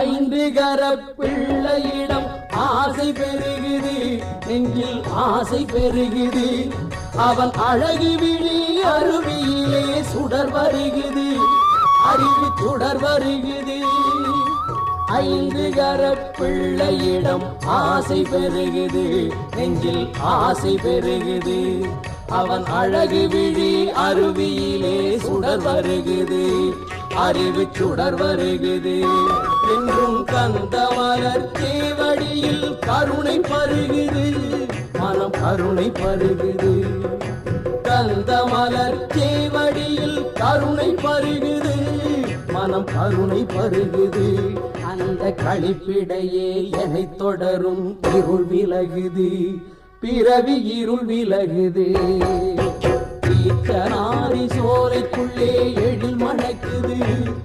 ஐந்து கரப்பிள்ளையிடம் ஆசை பெருகுது, நெஞ்சில் ஆசை பெருகுது. அவன் அழகு விழி அருவியிலே சுடர் வருகுது, அறிவு சுடர் வருகுது. ஐந்து கரப்பிள்ளையிடம் ஆசை பெருகுது, நெஞ்சில் ஆசை பெருகுது. அவன் அழகு விழி அருவியிலே சுடர் வருகுது, அறிவு சுடர் வருகுது. என்றும் கந்த மலர் சேவடியில் கருணை பருகுது, மனம் கருணை பருகுது. கந்த மலர் சேவடியில் கருணை பருகுது, மனம் கருணை பருகுது. அந்த களிப்பிடையே என்னை தொடரும் இருள் விலகுது, பிறவி இருள் விலகுது. ஈச்சனாரி சோலைக்குள்ளே எழில் மணக்குது.